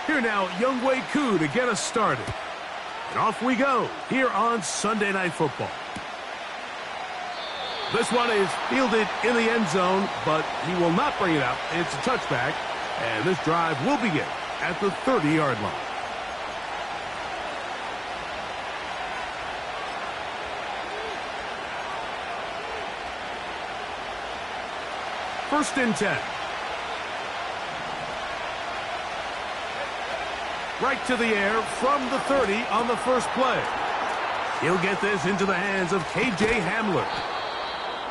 Here now, Younghoe Koo to get us started. And off we go here on Sunday Night Football. This one is fielded in the end zone, but he will not bring it out. It's a touchback, and this drive will begin at the 30-yard line. First and 10. Right to the air from the 30 on the first play. He'll get this into the hands of K.J. Hamler.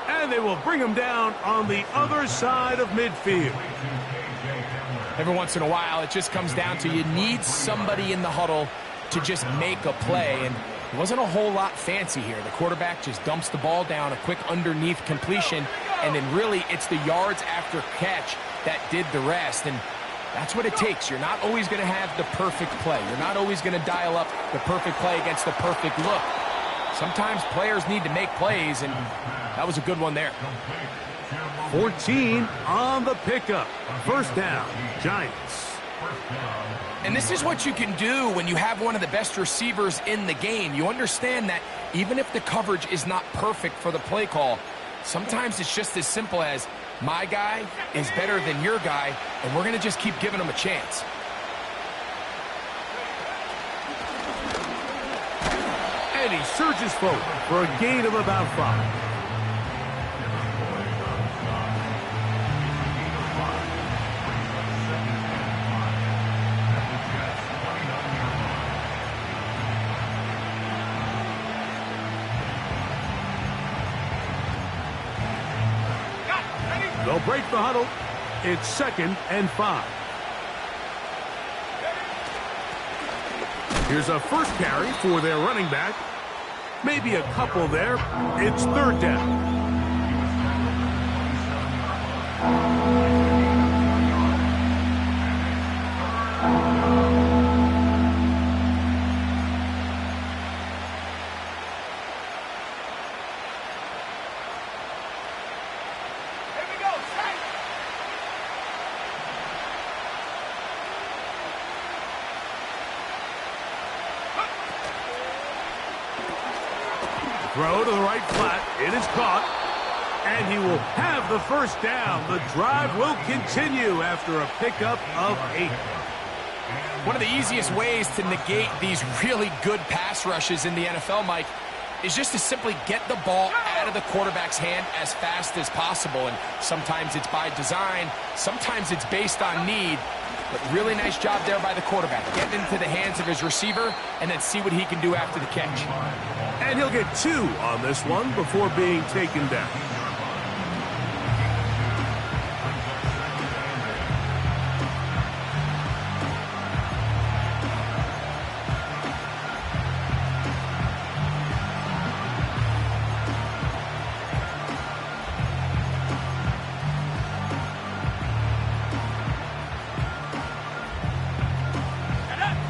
And they will bring him down on the other side of midfield. Every once in a while, it just comes down to you need somebody in the huddle to just make a play. And it wasn't a whole lot fancy here. The quarterback just dumps the ball down, a quick underneath completion, and then really it's the yards after catch that did the rest. And that's what it takes. You're not always going to have the perfect play. You're not always going to dial up the perfect play against the perfect look. Sometimes players need to make plays, and that was a good one there. 14 on the pickup. First down, Giants. And this is what you can do when you have one of the best receivers in the game. You understand that even if the coverage is not perfect for the play call, sometimes it's just as simple as my guy is better than your guy, and we're going to just keep giving him a chance. And he surges forward for a gain of about 5. They'll break the huddle. It's 2nd and 5. Here's a first carry for their running back. Maybe a couple there. It's 3rd down. Throw to the right flat. It is caught. And he will have the first down. The drive will continue after a pickup of 8. One of the easiest ways to negate these really good pass rushes in the NFL, Mike, is just to simply get the ball out of the quarterback's hand as fast as possible. And sometimes it's by design. Sometimes it's based on need. But really nice job there by the quarterback. Get into the hands of his receiver and then see what he can do after the catch. And he'll get 2 on this one before being taken down.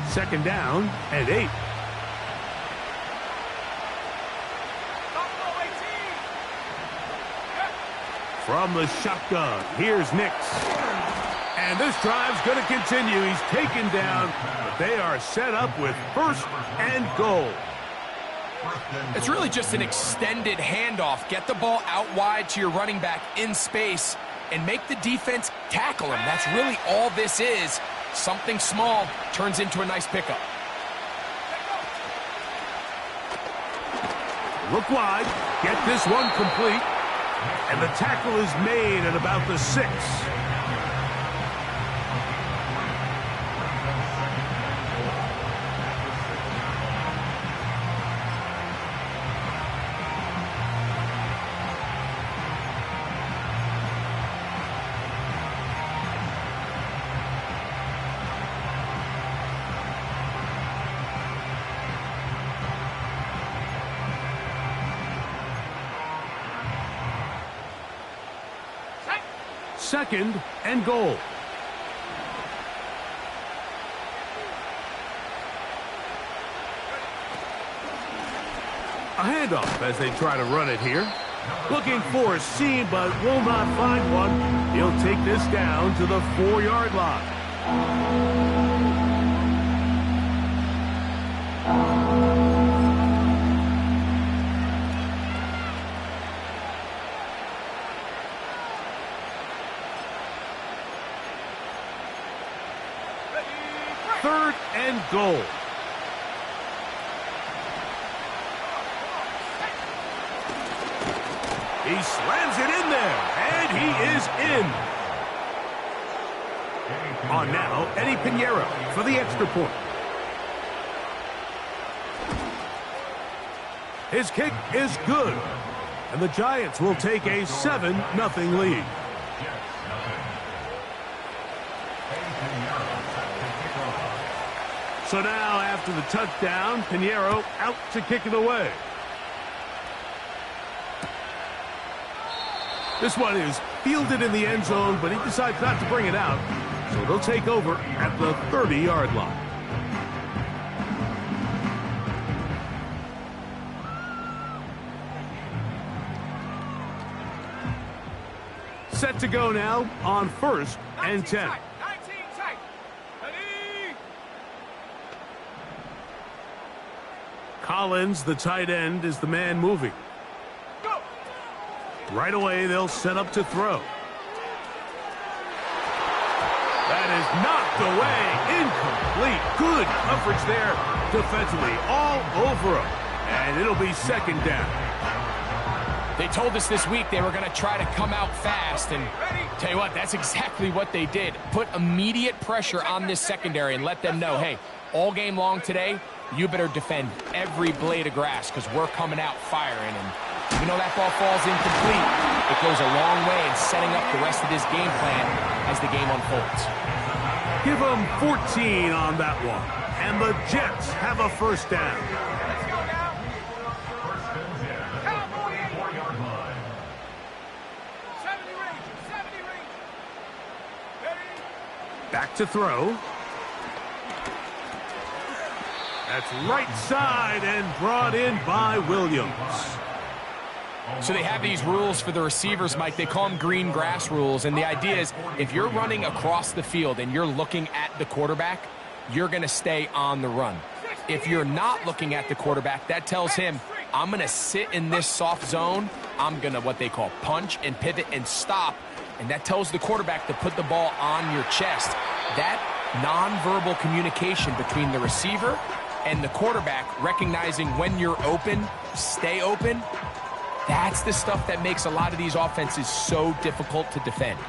Second down and 8. From the shotgun, here's Nix. And this drive's going to continue. He's taken down, but they are set up with 1st and goal. It's really just an extended handoff. Get the ball out wide to your running back in space and make the defense tackle him. That's really all this is. Something small turns into a nice pickup. Look wide. Get this one complete. And the tackle is made at about the 6. Second and goal. A handoff as they try to run it here. Looking for a seam, but will not find one. He'll take this down to the 4-yard line. Third and goal. He slams it in there, and he is in. On now, Eddie Pinheiro for the extra point. His kick is good, and the Giants will take a 7-0 lead. So now, after the touchdown, Pinheiro out to kick it away. This one is fielded in the end zone, but he decides not to bring it out. So they'll take over at the 30-yard line. Set to go now on 1st and 10. Collins, the tight end, is the man moving. Right away, they'll set up to throw. That is knocked away. Incomplete. Good coverage there defensively. All over him. And it'll be 2nd down. They told us this week they were going to try to come out fast. And tell you what, that's exactly what they did. Put immediate pressure on this secondary and let them know, hey, all game long today, you better defend every blade of grass because we're coming out firing. And even though that ball falls incomplete, it goes a long way in setting up the rest of this game plan as the game unfolds. Give them 14 on that one. And the Jets have a 1st down. Let's go now. Cowboy 4-yard line. 70 range. 70 range. Ready? Back to throw. That's right side and brought in by Williams. So they have these rules for the receivers, Mike. They call them green grass rules. And the idea is if you're running across the field and you're looking at the quarterback, you're going to stay on the run. If you're not looking at the quarterback, that tells him, I'm going to sit in this soft zone. I'm going to what they call punch and pivot and stop. And that tells the quarterback to put the ball on your chest. That nonverbal communication between the receiver and the quarterback, recognizing when you're open, stay open, that's the stuff that makes a lot of these offenses so difficult to defend.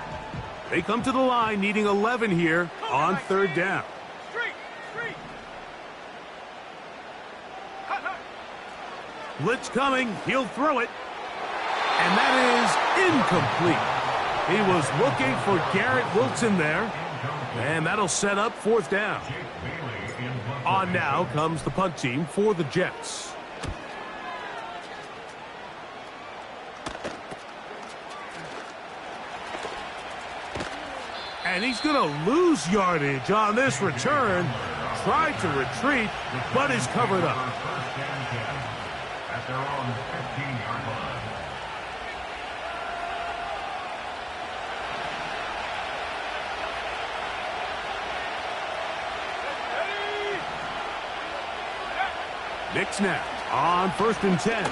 They come to the line needing 11 here on 3rd down. Blitz coming. He'll throw it. And that is incomplete. He was looking for Garrett Wilson there. And that'll set up 4th down. On now comes the punt team for the Jets. And he's going to lose yardage on this return. Tried to retreat, but is covered up. At their own 15-yard line. Nick snap on 1st and 10.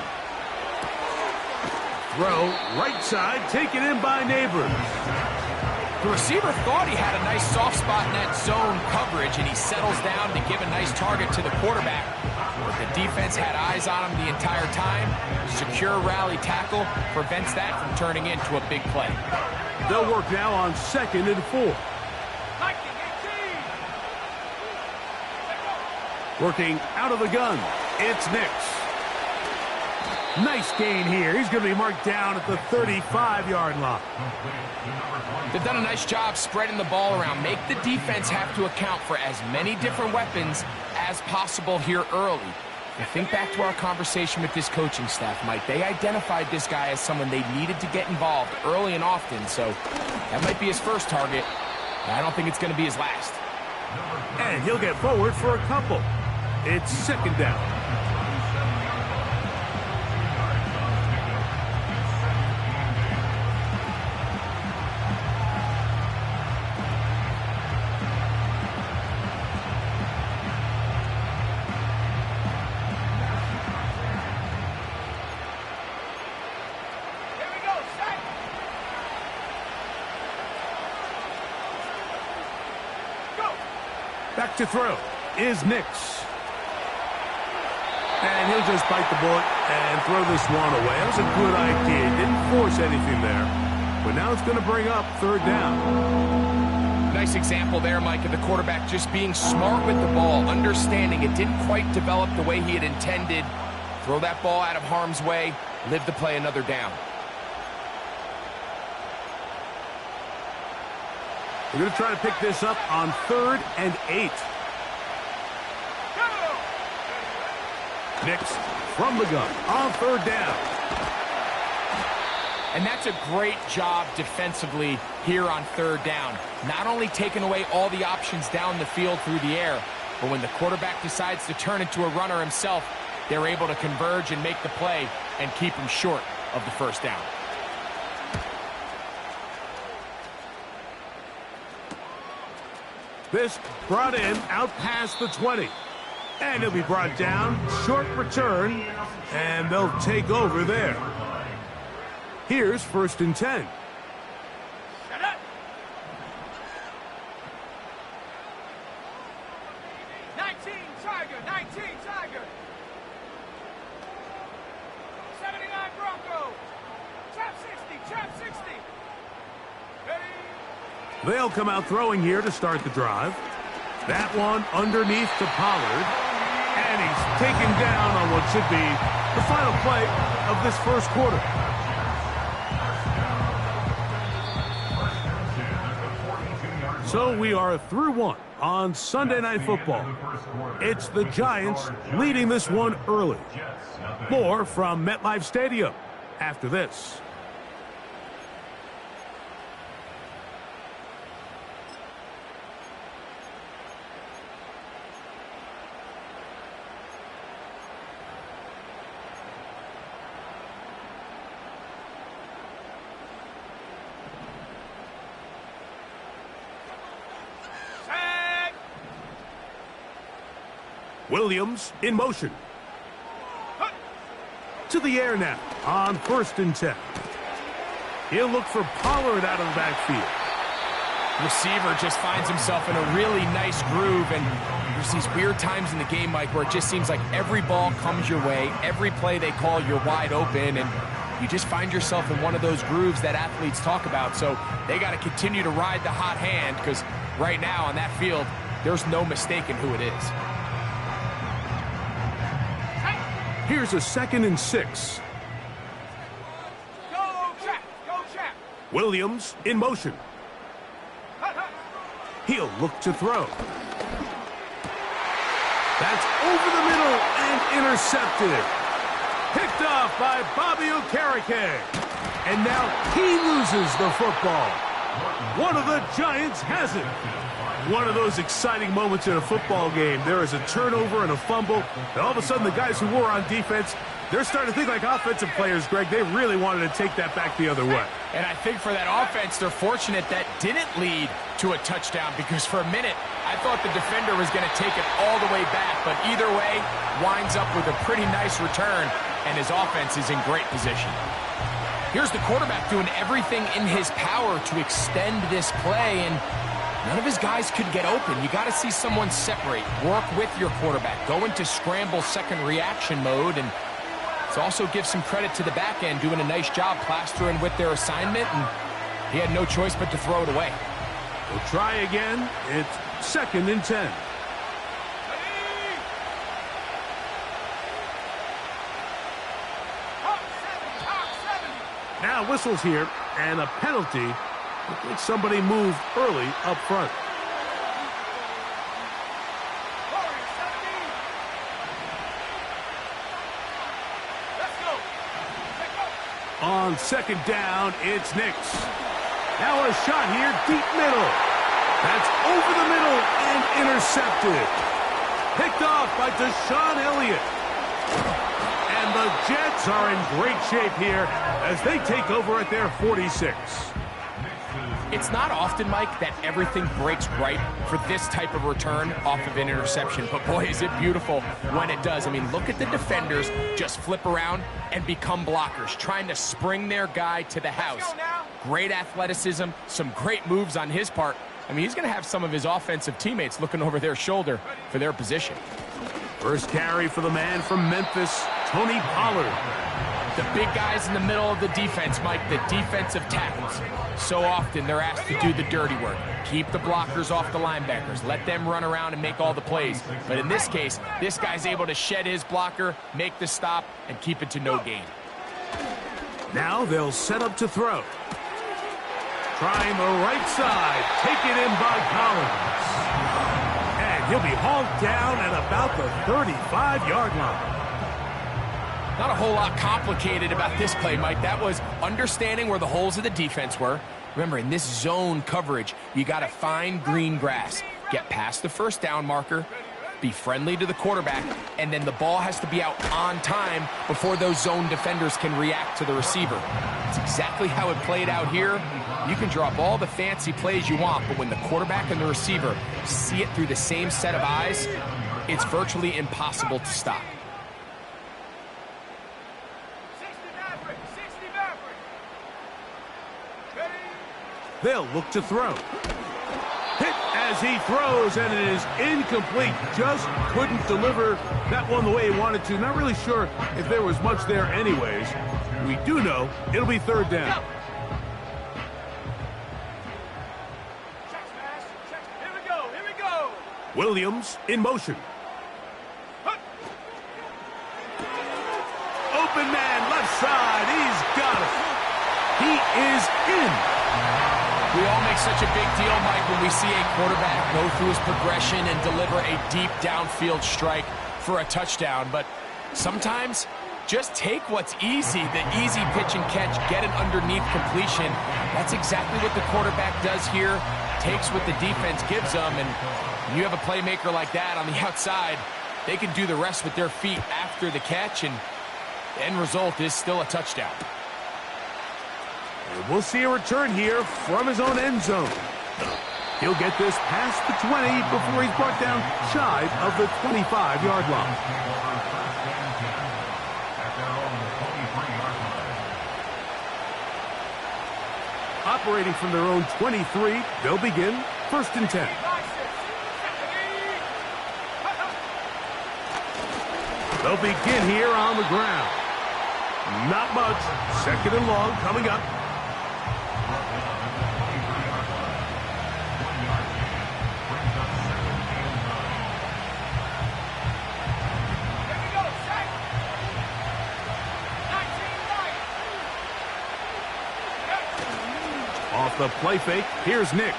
Throw right side, taken in by Neighbors. The receiver thought he had a nice soft spot in that zone coverage, and he settles down to give a nice target to the quarterback. But the defense had eyes on him the entire time. Secure rally tackle prevents that from turning into a big play. They'll work now on 2nd and 4. Working out of the gun, it's Nix. Nice gain here. He's going to be marked down at the 35-yard line. They've done a nice job spreading the ball around. Make the defense have to account for as many different weapons as possible here early. And think back to our conversation with this coaching staff, Mike. They identified this guy as someone they needed to get involved early and often, so that might be his first target. I don't think it's going to be his last. And he'll get forward for a couple. It's 2nd down. Back to throw is Nix. And he'll just bite the bullet and throw this one away. That was a good idea. He didn't force anything there. But now it's going to bring up third down. Nice example there, Mike, of the quarterback just being smart with the ball, understanding it didn't quite develop the way he had intended. Throw that ball out of harm's way, live to play another down. We're going to try to pick this up on 3rd and 8. Nix from the gun on 3rd down. And that's a great job defensively here on 3rd down. Not only taking away all the options down the field through the air, but when the quarterback decides to turn into a runner himself, they're able to converge and make the play and keep him short of the first down. This brought in out past the 20. And he'll be brought down. Short return. And they'll take over there. Here's 1st and 10. Shut up. 19 Tiger, 19 Tiger. 79 Bronco. Chop 60, chop 60. Ready? They'll come out throwing here to start the drive. That one underneath to Pollard. And he's taken down on what should be the final play of this first quarter. So we are through one on Sunday Night Football. It's the Giants leading this one early. More from MetLife Stadium after this. Williams in motion. To the air now on 1st and 10. He'll look for Pollard out of the backfield. Receiver just finds himself in a really nice groove, and there's these weird times in the game, Mike, where it just seems like every ball comes your way, every play they call, you're wide open, and you just find yourself in one of those grooves that athletes talk about. So they got to continue to ride the hot hand, because right now on that field, there's no mistaking who it is. Here's a 2nd and 6. Go, Jack, go, Jack. Williams in motion. He'll look to throw. That's over the middle and intercepted. Picked off by Bobby Okereke. And now he loses the football. One of the Giants has it. One of those exciting moments in a football game. There is a turnover and a fumble. And all of a sudden, the guys who were on defense, they're starting to think like offensive players, Greg. They really wanted to take that back the other way. And I think for that offense, they're fortunate that didn't lead to a touchdown, because for a minute, I thought the defender was going to take it all the way back. But either way, winds up with a pretty nice return, and his offense is in great position. Here's the quarterback doing everything in his power to extend this play, and none of his guys could get open. You got to see someone separate, work with your quarterback, go into scramble second reaction mode, and it also gives some credit to the back end doing a nice job plastering with their assignment, and he had no choice but to throw it away. We'll try again. It's 2nd and 10. Now whistles here, and a penalty. I think somebody moved early up front. On 2nd down, it's Nix. Now a shot here, deep middle. That's over the middle and intercepted. Picked off by Deshaun Elliott. And the Jets are in great shape here as they take over at their 46. It's not often, Mike, that everything breaks right for this type of return off of an interception. But boy, is it beautiful when it does. I mean, look at the defenders just flip around and become blockers, trying to spring their guy to the house. Great athleticism, some great moves on his part. I mean, he's going to have some of his offensive teammates looking over their shoulder for their position. First carry for the man from Memphis, Tony Pollard. The big guys in the middle of the defense, Mike, the defensive tackles. So often they're asked to do the dirty work. Keep the blockers off the linebackers. Let them run around and make all the plays. But in this case, this guy's able to shed his blocker, make the stop, and keep it to no gain. Now they'll set up to throw. Trying the right side, taken in by Collins. And he'll be hauled down at about the 35-yard line. Not a whole lot complicated about this play, Mike. That was understanding where the holes of the defense were. Remember, in this zone coverage, you got to find green grass. Get past the first down marker, be friendly to the quarterback, and then the ball has to be out on time before those zone defenders can react to the receiver. It's exactly how it played out here. You can draw up all the fancy plays you want, but when the quarterback and the receiver see it through the same set of eyes, it's virtually impossible to stop. They'll look to throw. Hit as he throws, and it is incomplete. Just couldn't deliver that one the way he wanted to. Not really sure if there was much there anyways. We do know it'll be third down. Here we go, here we go. Williams in motion. Open man, left side. He's got it. He is in. We all make such a big deal, Mike, when we see a quarterback go through his progression and deliver a deep downfield strike for a touchdown. But sometimes, just take what's easy, the easy pitch and catch, get an underneath completion. That's exactly what the quarterback does here, takes what the defense gives them, and when you have a playmaker like that on the outside, they can do the rest with their feet after the catch, and the end result is still a touchdown. And we'll see a return here from his own end zone. He'll get this past the 20 before he's brought down shy of the 25-yard line. Operating from their own 23, they'll begin first and 10. They'll begin here on the ground. Not much. Second and long coming up. Off the play fake, here's Nix.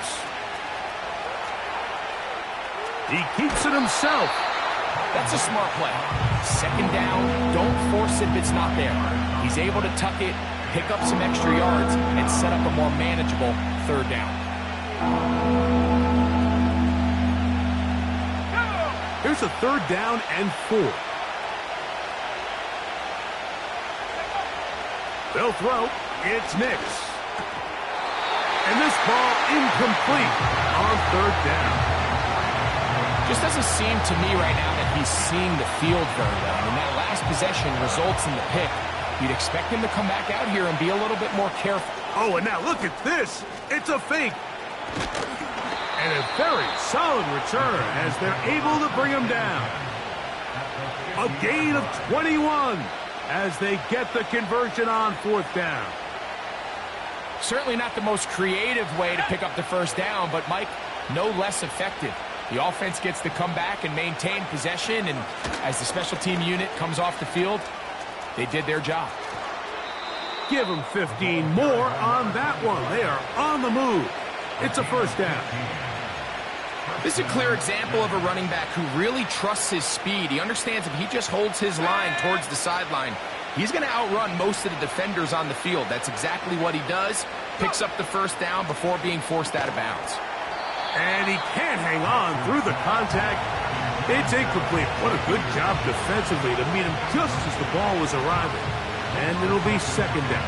He keeps it himself. That's a smart play. Second down, don't force it if it's not there. He's able to tuck it, pick up some extra yards, and set up a more manageable third down. Here's a third down and 4. They'll throw. It's Nix. And this ball incomplete on third down. Just doesn't seem to me right now that he's seeing the field very well. And that last possession results in the pick. You'd expect him to come back out here and be a little bit more careful. Oh, and now look at this. It's a fake. And a very solid return as they're able to bring him down. A gain of 21 as they get the conversion on fourth down. Certainly not the most creative way to pick up the first down, but, Mike, no less effective. The offense gets to come back and maintain possession, and as the special team unit comes off the field, they did their job. Give them 15 more on that one. They are on the move. It's a first down. This is a clear example of a running back who really trusts his speed. He understands if he just holds his line towards the sideline, he's going to outrun most of the defenders on the field. That's exactly what he does. Picks up the first down before being forced out of bounds. And he can't hang on through the contact. It's incomplete. What a good job defensively to meet him just as the ball was arriving. And it'll be second down.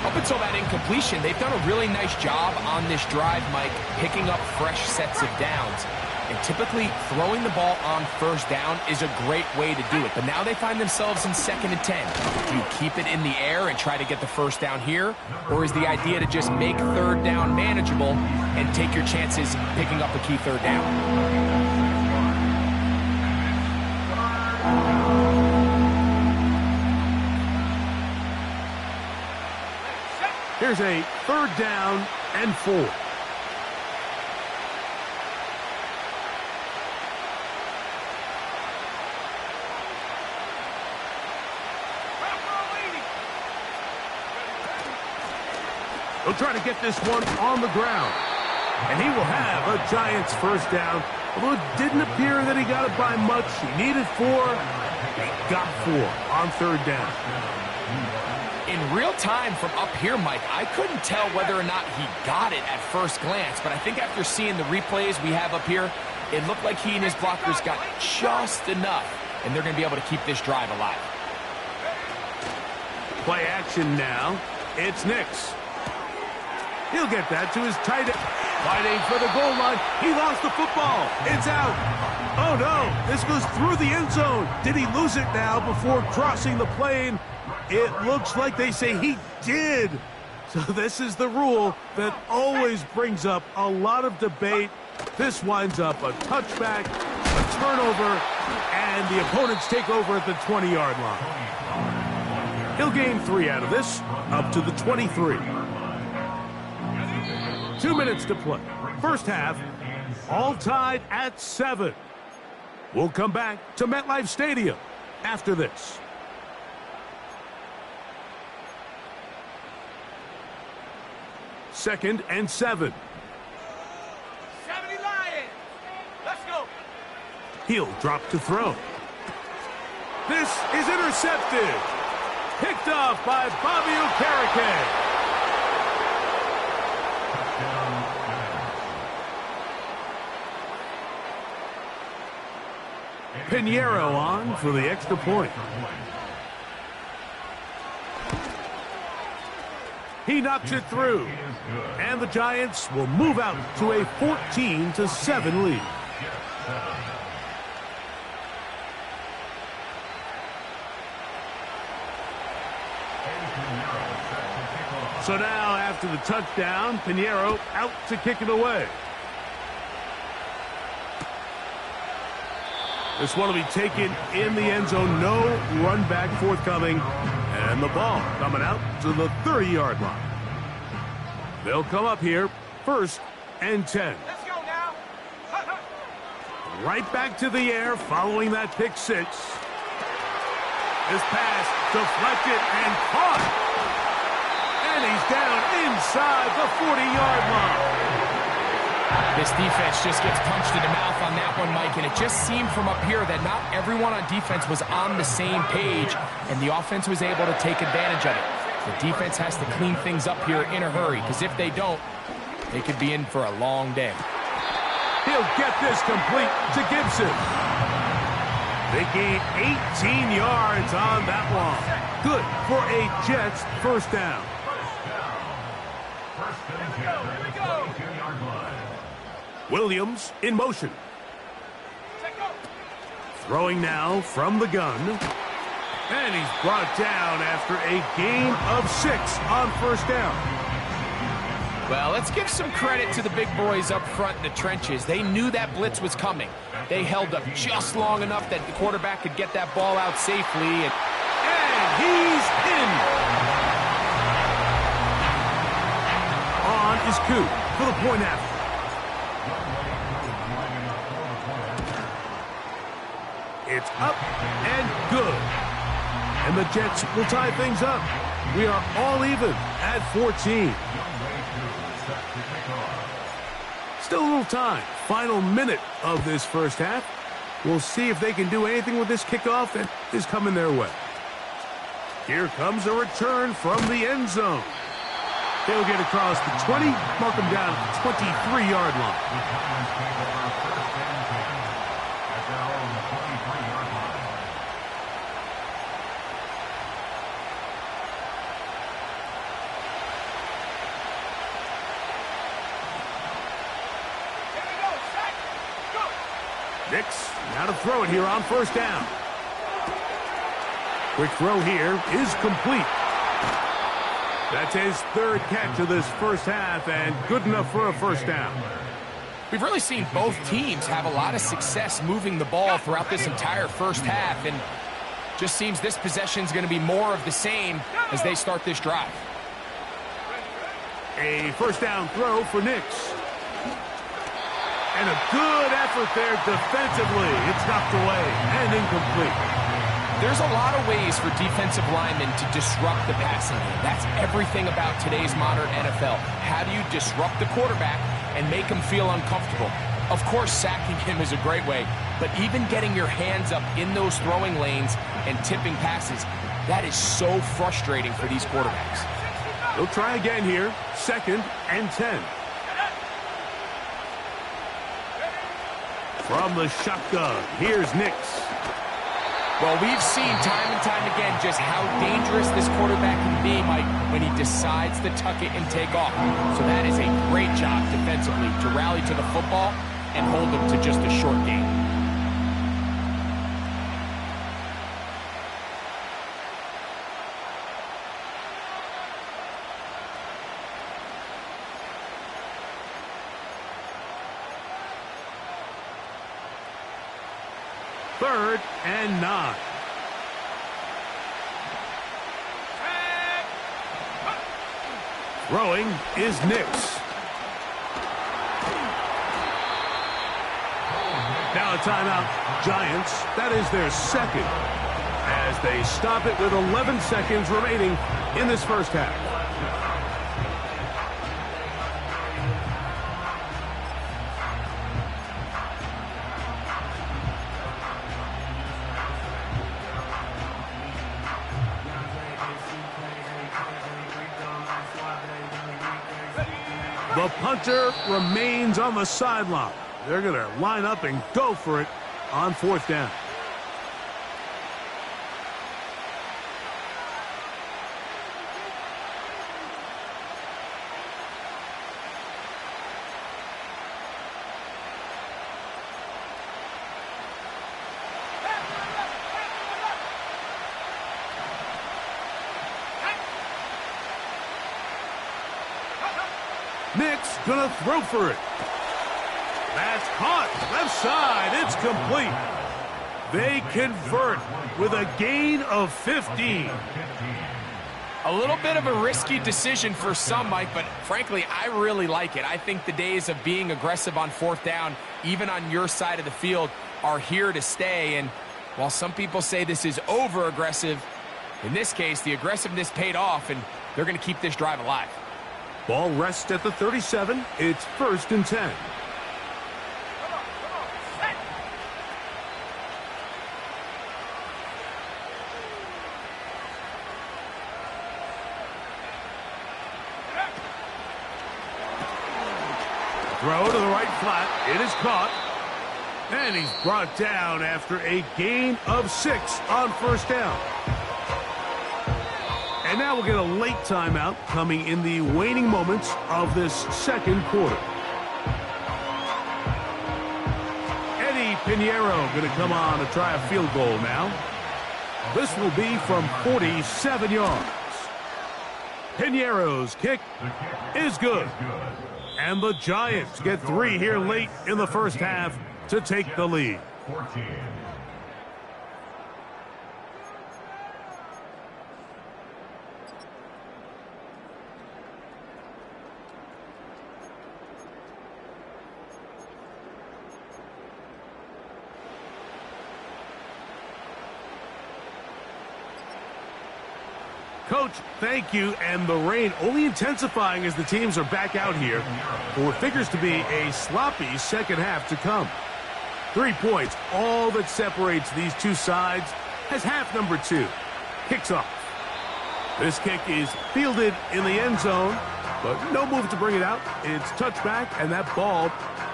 Up until that incompletion, they've done a really nice job on this drive, Mike, picking up fresh sets of downs. And typically, throwing the ball on first down is a great way to do it. But now they find themselves in 2nd and 10. Do you keep it in the air and try to get the first down here? Or is the idea to just make 3rd down manageable and take your chances picking up a key 3rd down? Here's a 3rd down and 4. He'll try to get this one on the ground. And he will have a Giants first down. Although it didn't appear that he got it by much. He needed 4. He got 4 on 3rd down. In real time from up here, Mike, I couldn't tell whether or not he got it at first glance. But I think after seeing the replays we have up here, it looked like he and his blockers got just enough. And they're going to be able to keep this drive alive. Play action now. It's Nix. He'll get that to his tight end. Fighting for the goal line. He lost the football. It's out. Oh, no. This goes through the end zone. Did he lose it now before crossing the plane? It looks like they say he did. So this is the rule that always brings up a lot of debate. This winds up a touchback, a turnover, and the opponents take over at the 20-yard line. He'll gain 3 out of this, up to the 23. 2 minutes to play. First half, all tied at 7. We'll come back to MetLife Stadium after this. 2nd and 7. 70 Lions. Let's go. He'll drop to throw. This is intercepted. Picked off by Bobby Okereke. Pinheiro on for the extra point. He knocks it through. And the Giants will move out to a 14-7 lead. So now, after the touchdown, Pinheiro out to kick it away. This one will be taken in the end zone. No run back forthcoming. And the ball coming out to the 30-yard line. They'll come up here, 1st and 10. Let's go now. Right back to the air following that pick 6. This pass deflected and caught. And he's down inside the 40-yard line. This defense just gets punched in the mouth on that one, Mike, and it just seemed from up here that not everyone on defense was on the same page, and the offense was able to take advantage of it. The defense has to clean things up here in a hurry, because if they don't, they could be in for a long day. He'll get this complete to Gibson. They gain 18 yards on that one. Good for a Jets first down. Here we go. Williams in motion. Throwing now from the gun. And he's brought down after a gain of 6 on first down. Well, let's give some credit to the big boys up front in the trenches. They knew that blitz was coming. They held up just long enough that the quarterback could get that ball out safely. And he's in. On is Coop for the point after. It's up and good. And the Jets will tie things up. We are all even at 14. Still a little time. Final minute of this first half. We'll see if they can do anything with this kickoff that is coming their way. Here comes a return from the end zone. He'll get across the 20, mark him down at the 23-yard line. Nix, now to throw it here on first down. Quick throw here is complete. That's his third catch of this first half, and good enough for a first down. We've really seen both teams have a lot of success moving the ball throughout this entire first half, and just seems this possession is going to be more of the same as they start this drive. A first down throw for Nix. And a good effort there defensively. It's knocked away and incomplete. There's a lot of ways for defensive linemen to disrupt the passing game. That's everything about today's modern NFL. How do you disrupt the quarterback and make him feel uncomfortable? Of course, sacking him is a great way, but even getting your hands up in those throwing lanes and tipping passes, that is so frustrating for these quarterbacks. They'll try again here. 2nd and 10. From the shotgun, here's Nix. Well, we've seen time and time again just how dangerous this quarterback can be, Mike, when he decides to tuck it and take off. So that is a great job defensively to rally to the football and hold him to just a short gain. Third and 9. Throwing is Nix. Now a timeout, Giants. That is their second, as they stop it with 11 seconds remaining in this first half. The punter remains on the sideline. They're going to line up and go for it on 4th down. Nix gonna throw for it. That's caught. Left side. It's complete. They convert with a gain of 15. A little bit of a risky decision for some, Mike, but frankly, I really like it. I think the days of being aggressive on 4th down, even on your side of the field, are here to stay. And while some people say this is over-aggressive, in this case, the aggressiveness paid off, and they're going to keep this drive alive. Ball rests at the 37. It's 1st and 10. Throw to the right flat. It is caught. And he's brought down after a gain of 6 on first down. And now we'll get a late timeout coming in the waning moments of this second quarter. Eddie Pinheiro going to come on to try a field goal now. This will be from 47 yards. Pinheiro's kick is good. And the Giants get 3 here late in the first half to take the lead. Coach, thank you, and the rain only intensifying as the teams are back out here for what figures to be a sloppy second half to come. 3 points, all that separates these two sides, as half number 2 kicks off. This kick is fielded in the end zone, but no move to bring it out. It's touchback, and that ball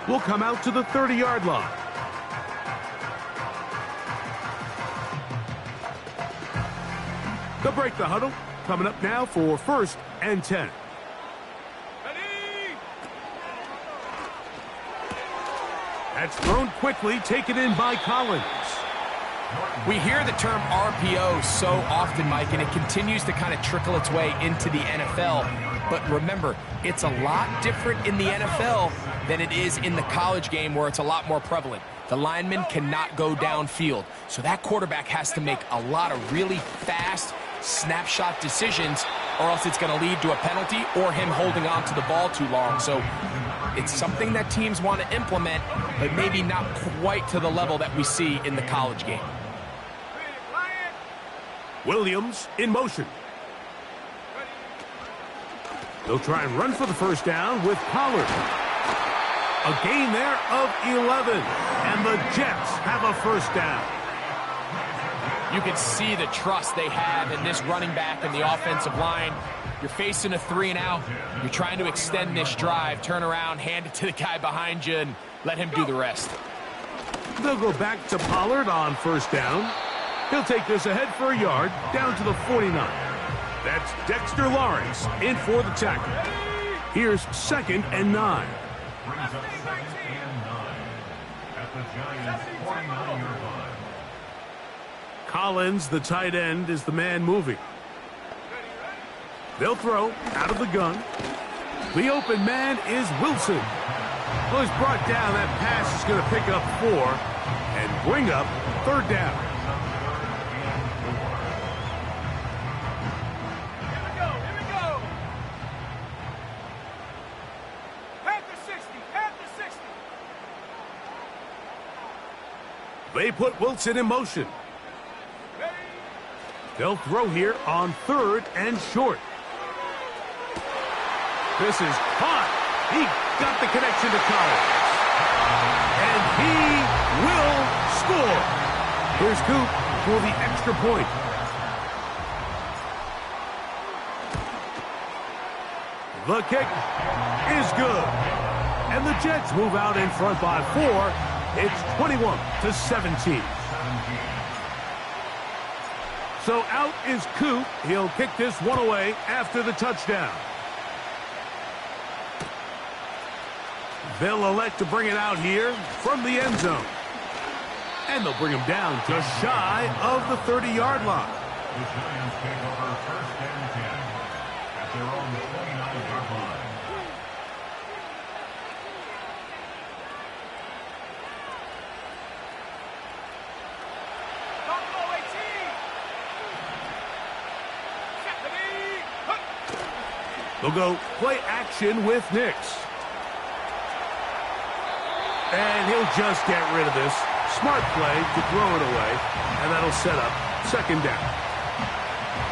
will come out to the 30-yard line. They'll break the huddle. Coming up now for 1st and 10. That's thrown quickly, taken in by Collins. We hear the term RPO so often, Mike, and it continues to kind of trickle its way into the NFL. But remember, it's a lot different in the NFL than it is in the college game where it's a lot more prevalent. The lineman cannot go downfield. So that quarterback has to make a lot of really fast snapshot decisions, or else it's going to lead to a penalty or him holding on to the ball too long. So it's something that teams want to implement, but maybe not quite to the level that we see in the college game. Williams in motion. They'll try and run for the first down with Pollard. A gain there of 11, and the Jets have a first down. You can see the trust they have in this running back and the offensive line. You're facing a 3-and-out. You're trying to extend this drive, turn around, hand it to the guy behind you, and let him do the rest. They'll go back to Pollard on first down. He'll take this ahead for a yard, down to the 49. That's Dexter Lawrence in for the tackle. Here's 2nd and 9. Collins, the tight end, is the man moving. They'll throw out of the gun. The open man is Wilson. Well, he's brought down. That pass is going to pick up 4 and bring up 3rd down. They put Wilson in motion. They'll throw here on 3rd and short. This is caught. He got the connection to Collins. And he will score. Here's Coop for the extra point. The kick is good. And the Jets move out in front by 4. It's 21-17. So out is Coop. He'll kick this one away after the touchdown. They'll elect to bring it out here from the end zone. And they'll bring him down just shy of the 30-yard line. The Giants take over 1st and 10 at their own 29-yard line. They'll go play action with Nix. And he'll just get rid of this. Smart play to throw it away. And that'll set up 2nd down.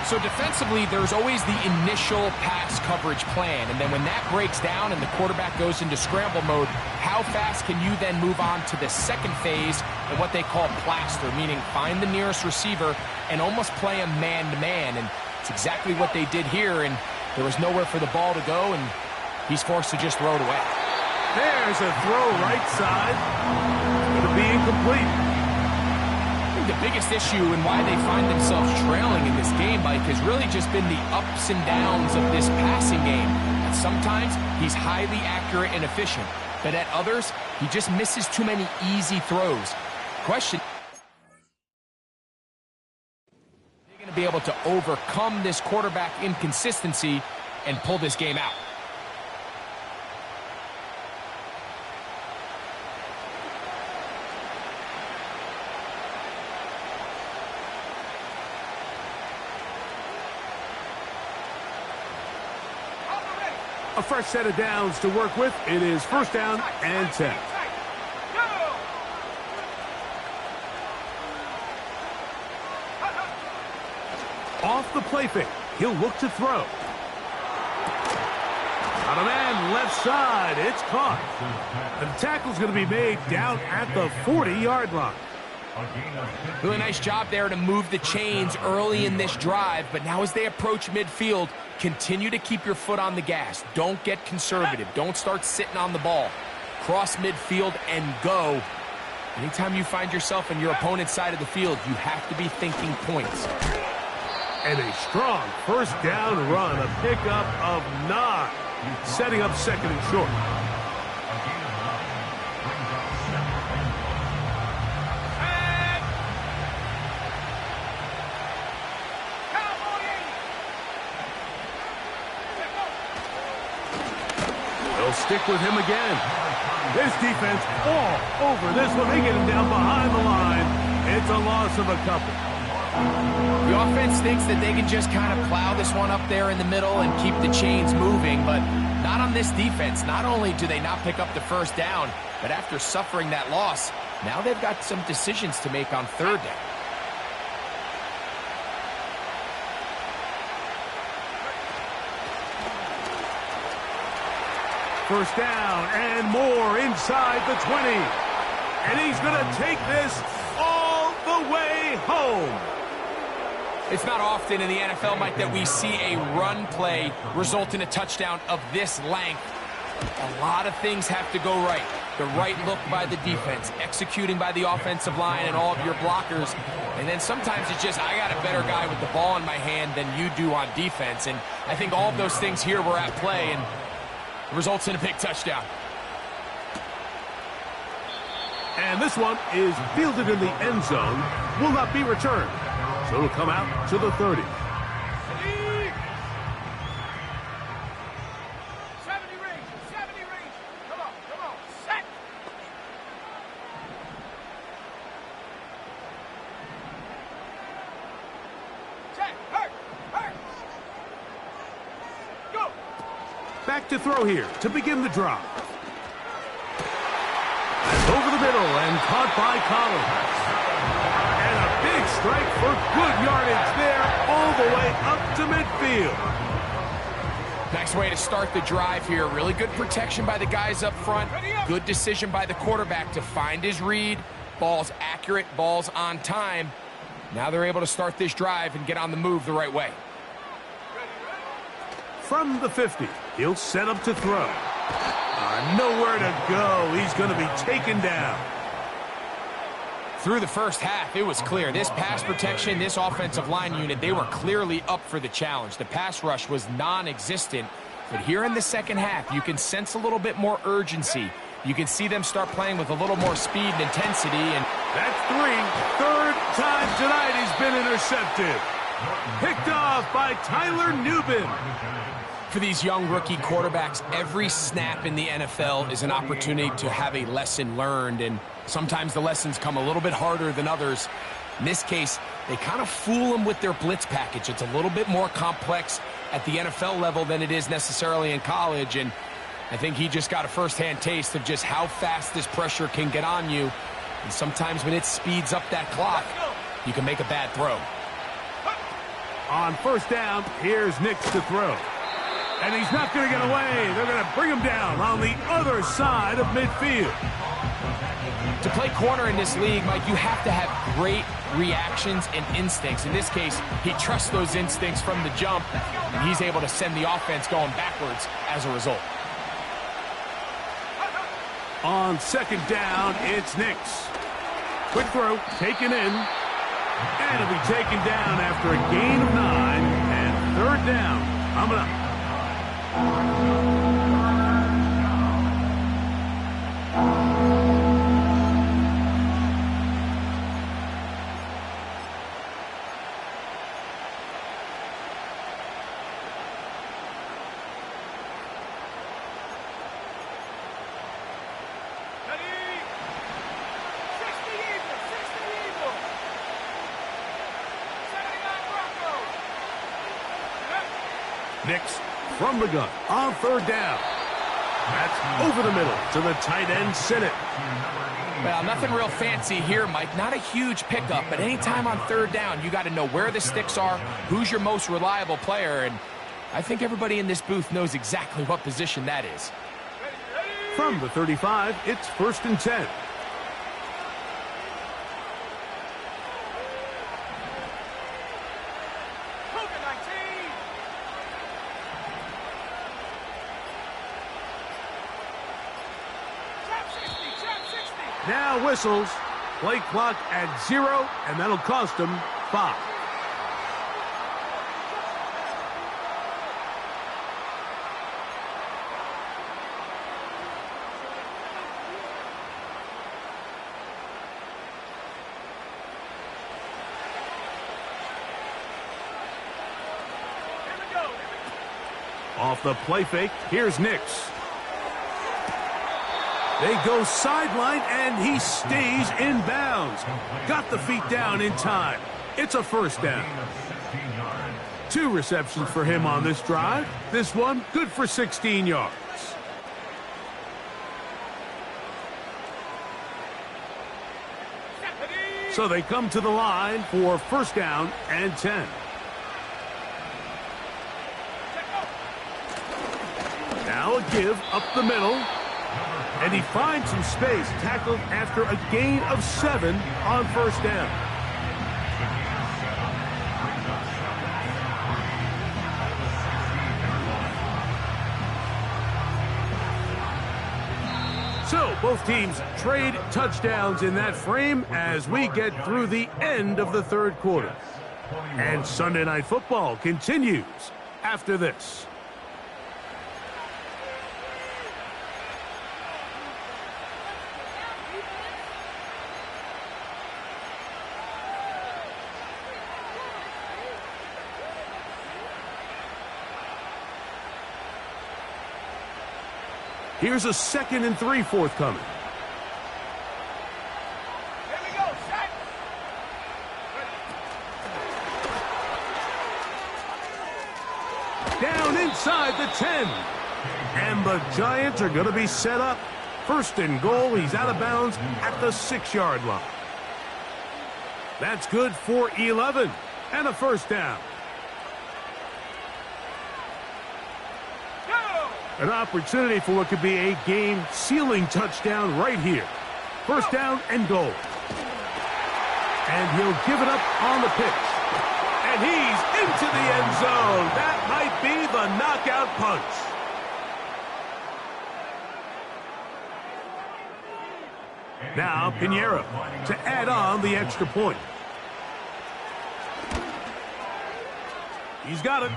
So defensively, there's always the initial pass coverage plan. And then when that breaks down and the quarterback goes into scramble mode, how fast can you then move on to the second phase and what they call plaster, meaning find the nearest receiver and almost play a man-to-man. And it's exactly what they did here. And there was nowhere for the ball to go, and he's forced to just throw it away. There's a throw right side. It'll be incomplete. I think the biggest issue and why they find themselves trailing in this game, Mike, has really just been the ups and downs of this passing game. And sometimes he's highly accurate and efficient, but at others, he just misses too many easy throws. Question: to be able to overcome this quarterback inconsistency and pull this game out. A fresh set of downs to work with. It is 1st down and 10. Off the play fake. He'll look to throw. Got a man left side. It's caught. The tackle's going to be made down at the 40-yard line. Really nice job there to move the chains early in this drive, but now as they approach midfield, continue to keep your foot on the gas. Don't get conservative. Don't start sitting on the ball. Cross midfield and go. Anytime you find yourself on your opponent's side of the field, you have to be thinking points. And a strong 1st down run, a pickup of 9, setting up 2nd and short. stick with him again. This defense all over this one. They get him down behind the line. It's a loss of a couple. The offense thinks that they can just kind of plow this one up there in the middle and keep the chains moving, but not on this defense. Not only do they not pick up the first down, but after suffering that loss, now they've got some decisions to make on third down. First down and more inside the 20. And he's going to take this all the way home. It's not often in the NFL, Mike, that we see a run play result in a touchdown of this length. A lot of things have to go right. The right look by the defense, executing by the offensive line and all of your blockers. And then sometimes it's just, I got a better guy with the ball in my hand than you do on defense. And I think all of those things here were at play and results in a big touchdown. And this one is fielded in the end zone, will not be returned. So it'll come out to the 30. 70 range, 70 range. Come on, set. Check, hurt. Go. Back to throw here to begin the drop. That's over the middle and caught by Collins. And a big strike for good yardage there all the way up to midfield. Nice way to start the drive here. Really good protection by the guys up front. Good decision by the quarterback to find his read. Ball's accurate, ball's on time. Now they're able to start this drive and get on the move the right way. From the 50, he'll set up to throw. Nowhere to go. He's going to be taken down. Through the first half, it was clear. This pass protection, this offensive line unit, they were clearly up for the challenge. The pass rush was non-existent. But here in the second half, you can sense a little bit more urgency. You can see them start playing with a little more speed and intensity. And that's third time tonight he's been intercepted. Picked off by Tyler Nubin. For these young rookie quarterbacks, every snap in the NFL is an opportunity to have a lesson learned, and sometimes the lessons come a little bit harder than others. In this case, they kind of fool them with their blitz package. It's a little bit more complex at the NFL level than it is necessarily in college, and I think he just got a first-hand taste of just how fast this pressure can get on you, and sometimes when it speeds up that clock, you can make a bad throw. On first down, here's Nix to throw. And he's not going to get away. They're going to bring him down on the other side of midfield. To play corner in this league, Mike, you have to have great reactions and instincts. In this case, he trusts those instincts from the jump, and he's able to send the offense going backwards as a result. On second down, it's Nix. Quick throw, taken in. And it'll be taken down after a gain of 9. And third down, coming up. Nix from the gun on third down. That's over the middle to the tight end, Sinnott. Well, nothing real fancy here, Mike. Not a huge pickup, but anytime on third down, you got to know where the sticks are, who's your most reliable player, and I think everybody in this booth knows exactly what position that is. From the 35, it's 1st and 10. Now whistles. Play clock at 0, and that'll cost them 5. Off the play fake, here's Nix. They go sideline, and he stays in bounds. Got the feet down in time. It's a first down. 2 receptions for him on this drive. This one, good for 16 yards. So they come to the line for first down and 10. Now a give up the middle. And he finds some space, tackled after a gain of 7 on first down. So both teams trade touchdowns in that frame as we get through the end of the third quarter. And Sunday Night Football continues after this. Here's a 2nd and 3 forthcoming. Here we go, set. Down inside the 10. And the Giants are going to be set up. 1st and goal. He's out of bounds at the 6-yard line. That's good for 11 and a first down. An opportunity for what could be a game-sealing touchdown right here. First down and goal. And he'll give it up on the pitch. And he's into the end zone. That might be the knockout punch. Now Pinheiro to add on the extra point. He's got it.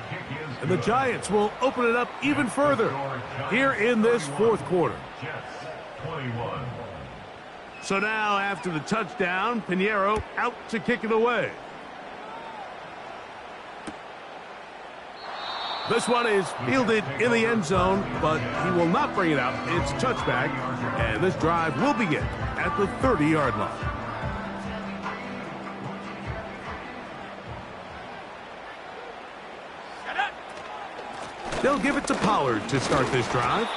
And the Giants will open it up even further here in this fourth quarter. So now after the touchdown, Pinheiro out to kick it away. This one is fielded in the end zone, but he will not bring it out. It's touchback, and this drive will begin at the 30-yard line. They'll give it to Pollard to start this drive.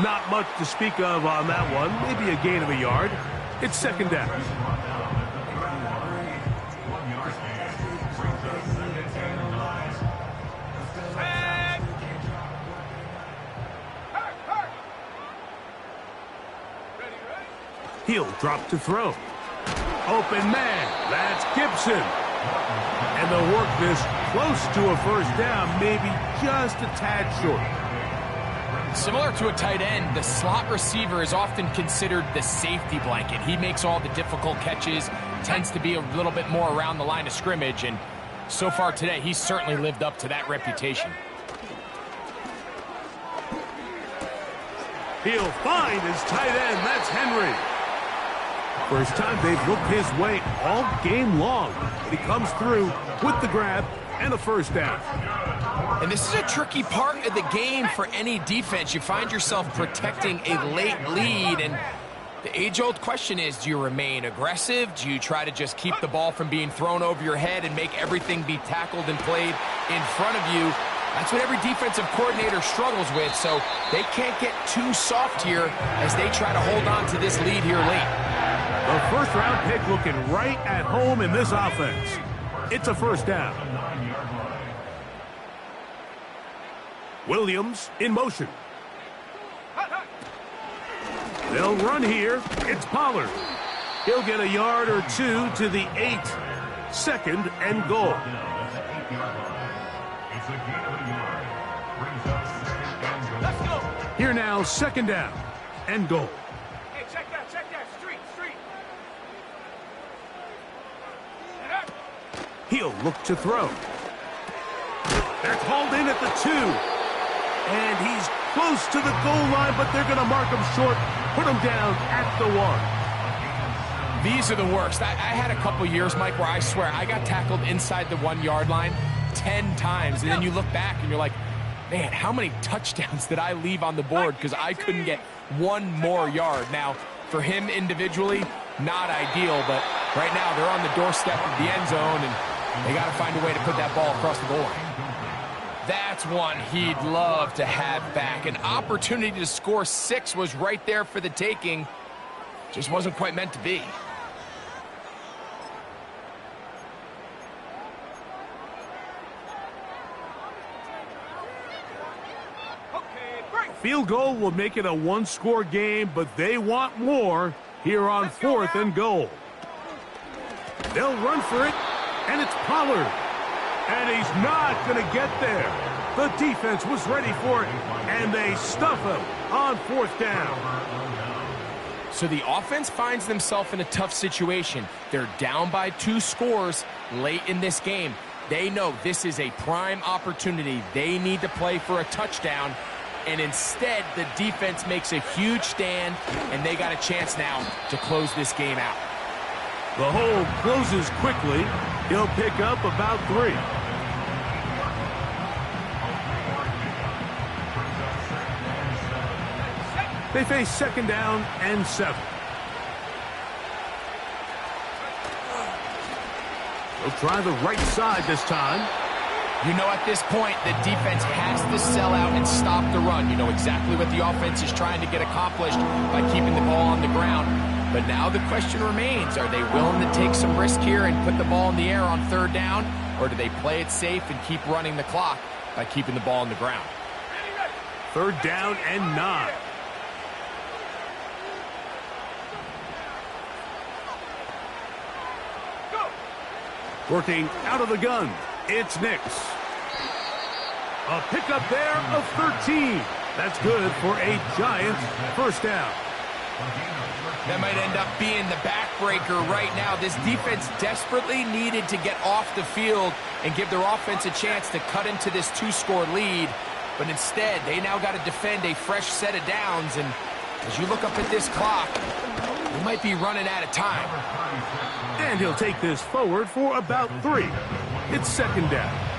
Not much to speak of on that one. Maybe a gain of a yard. It's second down. He'll drop to throw. Open man. That's Gibson. And they'll work this close to a first down, maybe just a tad short. Similar to a tight end, the slot receiver is often considered the safety blanket. He makes all the difficult catches, tends to be a little bit more around the line of scrimmage, and so far today, he's certainly lived up to that reputation. He'll find his tight end. That's Henry. First time they've looked his way all game long. He comes through with the grab and a first down. And this is a tricky part of the game for any defense. You find yourself protecting a late lead, and the age-old question is, do you remain aggressive? Do you try to just keep the ball from being thrown over your head and make everything be tackled and played in front of you? That's what every defensive coordinator struggles with, so they can't get too soft here as they try to hold on to this lead here late. The first-round pick looking right at home in this offense. It's a first down. Williams in motion. They'll run here. It's Pollard. He'll get a yard or two to the 8. Second and goal. Let's go. Here now, second down and goal. Hey, check that, street. He'll look to throw. They're called in at the 2. And he's close to the goal line, but they're going to mark him short, put him down at the 1. These are the worst. I had a couple years, Mike, where I swear I got tackled inside the 1-yard line 10 times. And then you look back and you're like, Man, how many touchdowns did I leave on the board because I couldn't get one more yard? Now, for him individually, not ideal, but right now they're on the doorstep of the end zone, and they got to find a way to put that ball across the goal line. That's one he'd love to have back. An opportunity to score 6 was right there for the taking. Just wasn't quite meant to be. Field goal will make it a one-score game, but they want more here on 4th and goal. They'll run for it, and it's Pollard. And he's not going to get there. The defense was ready for it, and they stuff him on 4th down. So the offense finds themselves in a tough situation. They're down by 2 scores late in this game. They know this is a prime opportunity. They need to play for a touchdown. And instead, the defense makes a huge stand, and they got a chance now to close this game out. The hole closes quickly. He'll pick up about 3. They face 2nd down and 7. They'll try the right side this time. You know, at this point, the defense has to sell out and stop the run. You know exactly what the offense is trying to get accomplished by keeping the ball on the ground. But now the question remains, are they willing to take some risk here and put the ball in the air on 3rd down? Or do they play it safe and keep running the clock by keeping the ball on the ground? 3rd down and 9. Working out of the gun, it's Nix. A pickup there of 13. That's good for a Giants 1st down. That might end up being the backbreaker right now. This defense desperately needed to get off the field and give their offense a chance to cut into this 2-score lead. But instead, they now got to defend a fresh set of downs. And as you look up at this clock, we might be running out of time. And he'll take this forward for about 3. It's 2nd down.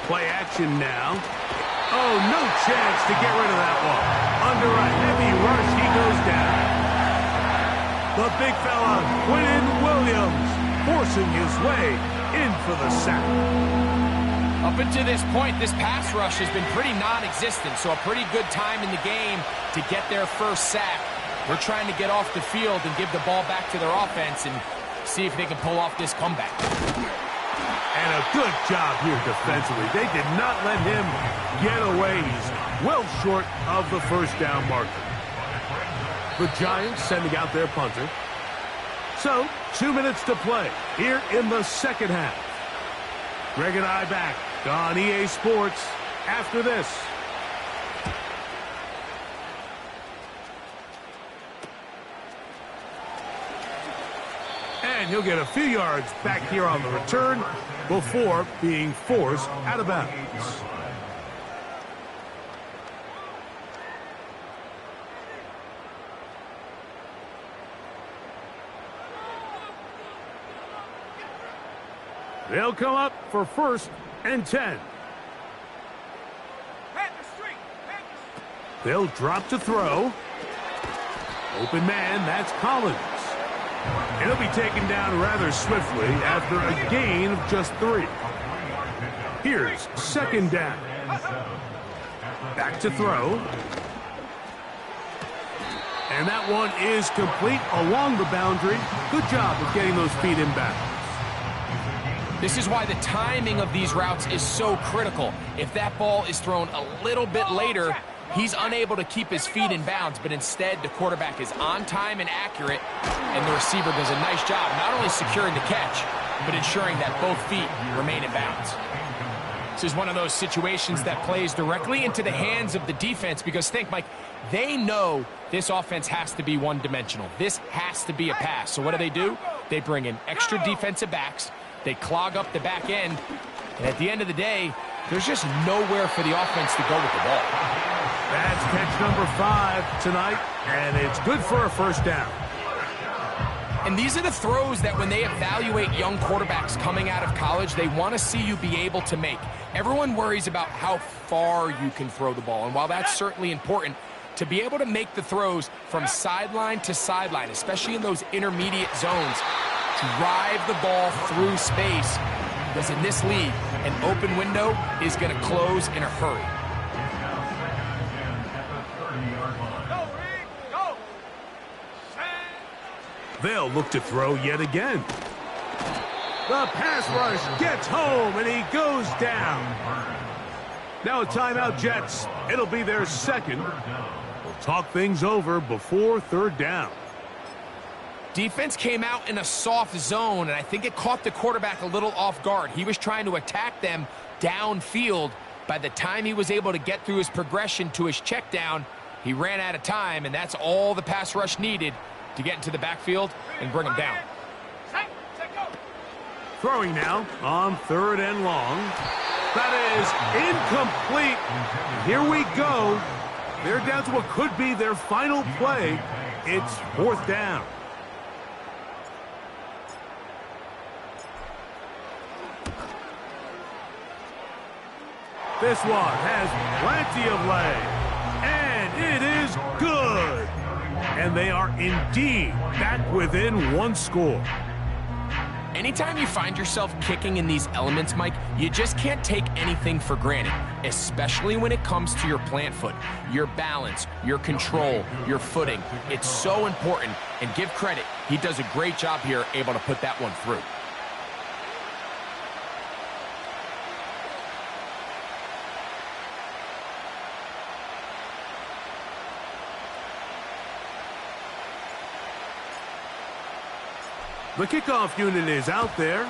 Play action now. Oh, no chance to get rid of that one. Under a heavy rush, he goes down. The big fella, Quinn Williams, forcing his way in for the sack. Up until this point, this pass rush has been pretty non-existent, so a pretty good time in the game to get their first sack. They're trying to get off the field and give the ball back to their offense and see if they can pull off this comeback. And a good job here defensively. They did not let him get away. He's well short of the 1st down marker. The Giants sending out their punter. So, 2 minutes to play here in the 2nd half. Greg and I back on EA Sports after this. And he'll get a few yards back here on the return before being forced out of bounds. They'll come up for 1st and 10. They'll drop to throw. Open man, that's Collins. It'll be taken down rather swiftly after a gain of just 3. Here's 2nd down. Back to throw. And that one is complete along the boundary. Good job of getting those feet in bounds. This is why the timing of these routes is so critical. If that ball is thrown a little bit later, he's unable to keep his feet in bounds, but instead the quarterback is on time and accurate, and the receiver does a nice job not only securing the catch, but ensuring that both feet remain in bounds. This is one of those situations that plays directly into the hands of the defense because think, Mike, they know this offense has to be one-dimensional. This has to be a pass. So what do? They bring in extra defensive backs. They clog up the back end, and at the end of the day, there's just nowhere for the offense to go with the ball. That's catch number 5 tonight, and it's good for a first down. And these are the throws that when they evaluate young quarterbacks coming out of college, they want to see you be able to make. Everyone worries about how far you can throw the ball, and while that's certainly important, to be able to make the throws from sideline to sideline, especially in those intermediate zones, drive the ball through space, because in this league, an open window is going to close in a hurry. Go, Reed, go. They'll look to throw yet again. The pass rush gets home, and he goes down. Now a timeout, Jets. It'll be their second. We'll talk things over before third down. Defense came out in a soft zone, and I think it caught the quarterback a little off guard. He was trying to attack them downfield. By the time he was able to get through his progression to his check down, he ran out of time, and that's all the pass rush needed to get into the backfield and bring him down. Set, go. Throwing now on 3rd and long. That is incomplete. Here we go. They're down to what could be their final play. It's 4th down. This one has plenty of leg, and it is good. And they are indeed back within 1 score. Anytime you find yourself kicking in these elements, Mike, you just can't take anything for granted, especially when it comes to your plant foot, your balance, your control, your footing. It's so important, and give credit, he does a great job here able to put that one through. The kickoff unit is out there,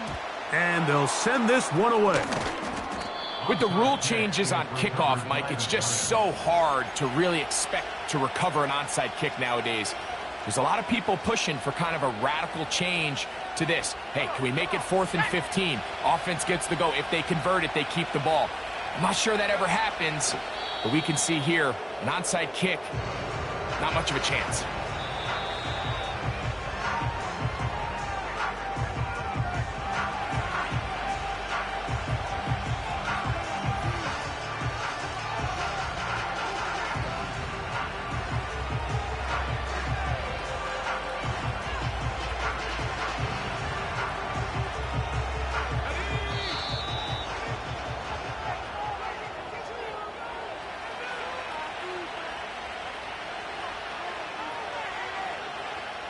and they'll send this one away. With the rule changes on kickoff, Mike, it's just so hard to really expect to recover an onside kick nowadays. There's a lot of people pushing for kind of a radical change to this. Hey, can we make it 4th and 15? Offense gets the go. If they convert it, they keep the ball. I'm not sure that ever happens, but we can see here, an onside kick, not much of a chance.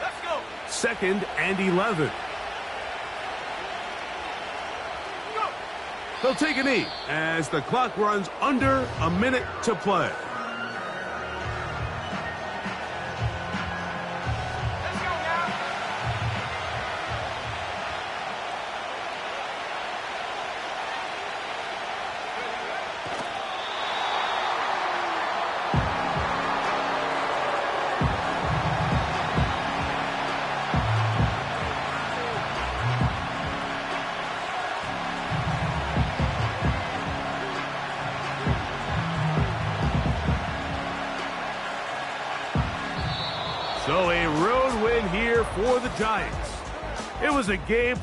Let's go. 2nd and 11. Go. They'll take a knee as the clock runs under a minute to play. Let's go now. So a road win here for the Giants. It was a game